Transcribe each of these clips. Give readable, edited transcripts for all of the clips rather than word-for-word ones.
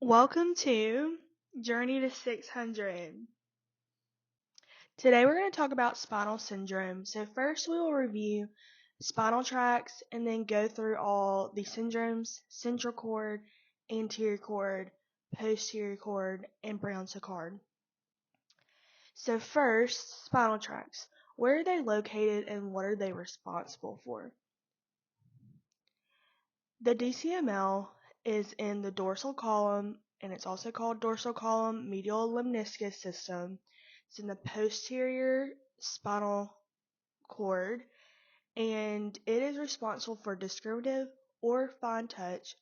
Welcome to Journey to 600. Today we're going to talk about spinal syndrome. So first we will review spinal tracts and then go through all the syndromes: central cord, anterior cord, posterior cord, and Sequard. So first, spinal tracts. Where are they located and what are they responsible for? The DCML is in the dorsal column, and it's also called dorsal column medial lemniscus system. It's in the posterior spinal cord, and it is responsible for discriminative or fine touch.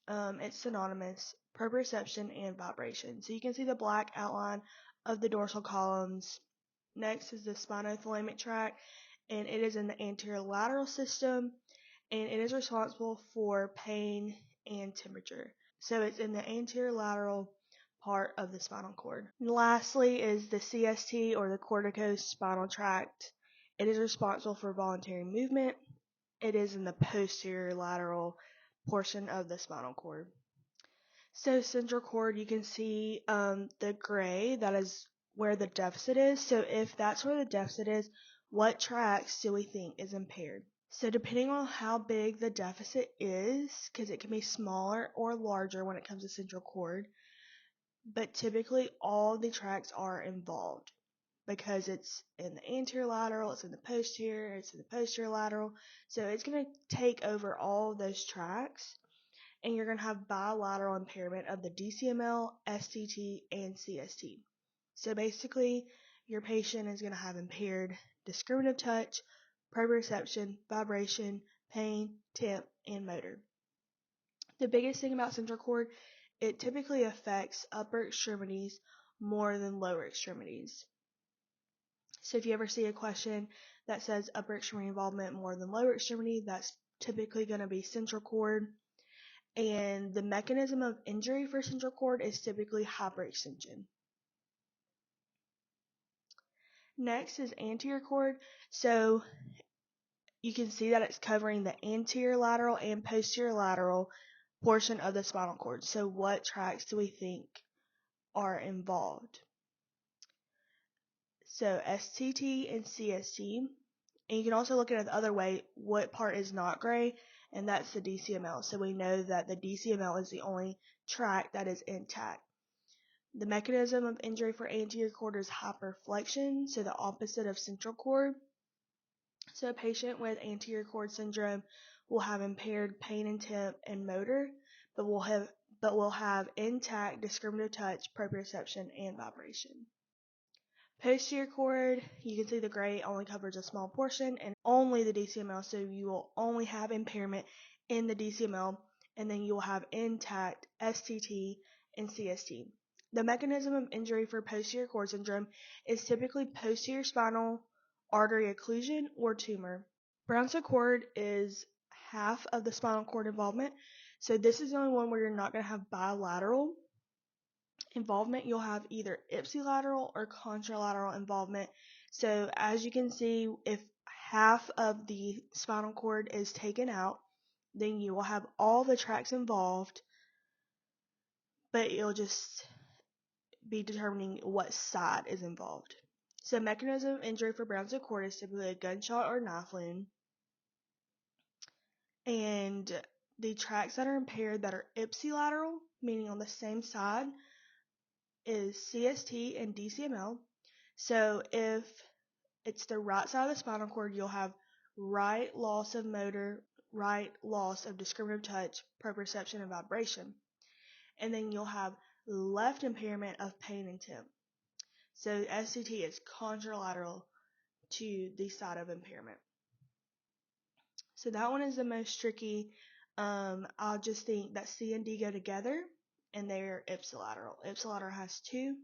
It's synonymous, proprioception, and vibration. So you can see the black outline of the dorsal columns. Next is the spinothalamic tract, and it is in the anterior lateral system, and it is responsible for pain and temperature. So it's in the anterior lateral part of the spinal cord. And lastly is the CST, or the corticospinal tract. It is responsible for voluntary movement. It is in the posterior lateral portion of the spinal cord. So central cord, you can see the gray, that is where the deficit is. So if that's where the deficit is, what tracts do we think is impaired? So depending on how big the deficit is, because it can be smaller or larger when it comes to central cord, but typically all the tracts are involved because it's in the anterior lateral, it's in the posterior lateral. So it's going to take over all of those tracts, and you're going to have bilateral impairment of the DCML, STT, and CST. So basically, your patient is going to have impaired discriminative touch, proprioception, vibration, pain, temp, and motor. The biggest thing about central cord, it typically affects upper extremities more than lower extremities. So if you ever see a question that says upper extremity involvement more than lower extremity, that's typically going to be central cord. And the mechanism of injury for central cord is typically hyperextension. Next is anterior cord. So you can see that it's covering the anterior lateral and posterior lateral portion of the spinal cord. So what tracts do we think are involved? So STT and CST. And you can also look at it the other way, what part is not gray, and that's the DCML. So we know that the DCML is the only tract that is intact. The mechanism of injury for anterior cord is hyperflexion, so the opposite of central cord. So a patient with anterior cord syndrome will have impaired pain and temp and motor, but will have intact discriminative touch, proprioception, and vibration. Posterior cord, you can see the gray only covers a small portion and only the DCML, so you will only have impairment in the DCML, and then you will have intact STT and CST. The mechanism of injury for posterior cord syndrome is typically posterior spinal artery occlusion or tumor. Sequard is half of the spinal cord involvement, so this is the only one where you're not going to have bilateral involvement. You'll have either ipsilateral or contralateral involvement. So as you can see, if half of the spinal cord is taken out, then you will have all the tracts involved, but you'll just be determining what side is involved. So mechanism of injury for Sequard is typically a gunshot or knife wound. And the tracts that are impaired that are ipsilateral, meaning on the same side, is CST and DCML. So if it's the right side of the spinal cord, you'll have right loss of motor, right loss of discriminative touch, proprioception, and vibration. And then you'll have left impairment of pain and temp. So SCT is contralateral to the side of impairment. So that one is the most tricky. I'll just think that C and D go together, and they're ipsilateral. Ipsilateral has two.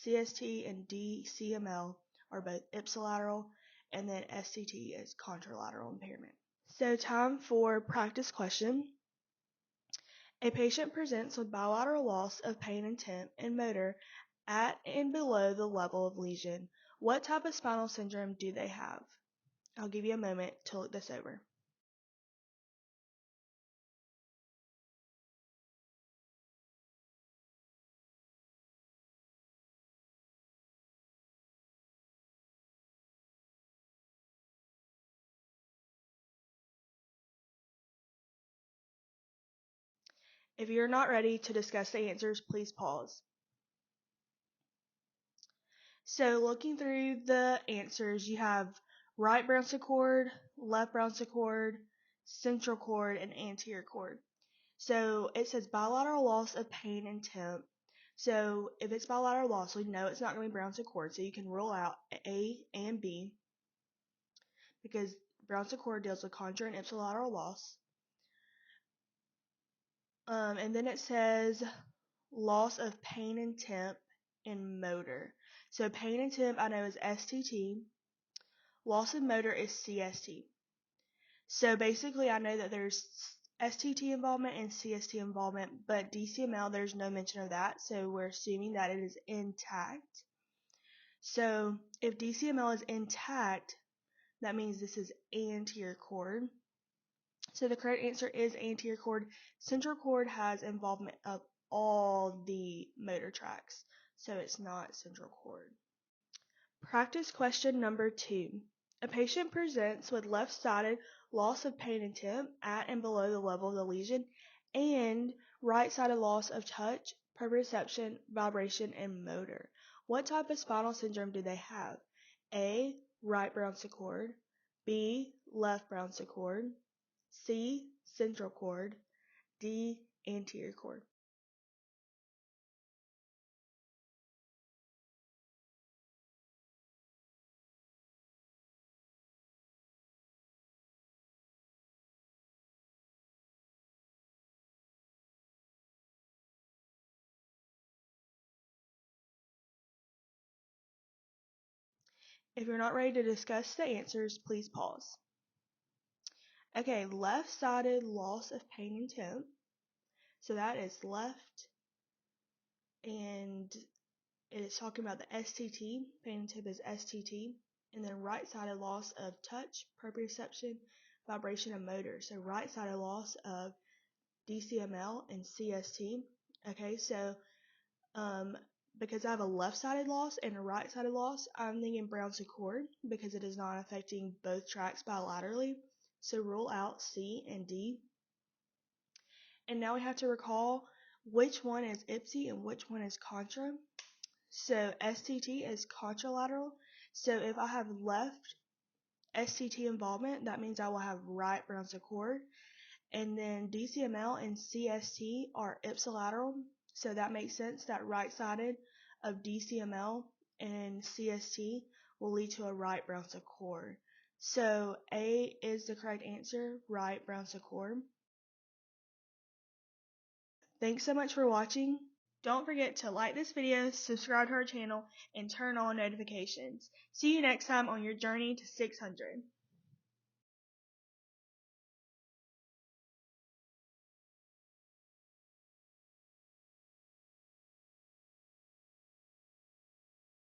CST and DCML are both ipsilateral, and then SCT is contralateral impairment. So time for practice question. A patient presents with bilateral loss of pain and temp and motor at and below the level of lesion. What type of spinal syndrome do they have? I'll give you a moment to look this over. If you're not ready to discuss the answers, please pause. So looking through the answers, you have right branchial cord, left branchial cord, central cord, and anterior cord. So it says bilateral loss of pain and temp. So if it's bilateral loss, we know it's not going to be branchial cord, so you can rule out A and B because branchial cord deals with contra and ipsilateral loss. And then it says loss of pain and temp and motor. So pain and temp I know is STT. Loss of motor is CST. So basically I know that there's STT involvement and CST involvement, but DCML there's no mention of that, so we're assuming that it is intact. So if DCML is intact, that means this is anterior cord. So the correct answer is anterior cord. Central cord has involvement of all the motor tracts, so it's not central cord. Practice question number 2. A patient presents with left-sided loss of pain and temp at and below the level of the lesion and right-sided loss of touch, proprioception, vibration, and motor. What type of spinal syndrome do they have? A. Right branchial cord. B. Left branchial cord. C. Central cord. D. Anterior cord. If you're not ready to discuss the answers, please pause. Okay, left-sided loss of pain and temp. So that is left, and it is talking about the STT. Pain and temp is STT. And then right-sided loss of touch, proprioception, vibration, and motor. So right-sided loss of DCML and CST. Okay, so because I have a left-sided loss and a right-sided loss, I'm thinking branchial cord because it is not affecting both tracts bilaterally. So rule out C and D. And now we have to recall which one is ipsi and which one is contra. So STT is contralateral. So if I have left STT involvement, that means I will have right branchial cord. And then DCML and CST are ipsilateral. So that makes sense that right-sided of DCML and CST will lead to a right branchial cord. So A is the correct answer, right branchial cord. Thanks so much for watching. Don't forget to like this video, subscribe to our channel, and turn on notifications. See you next time on your journey to 600.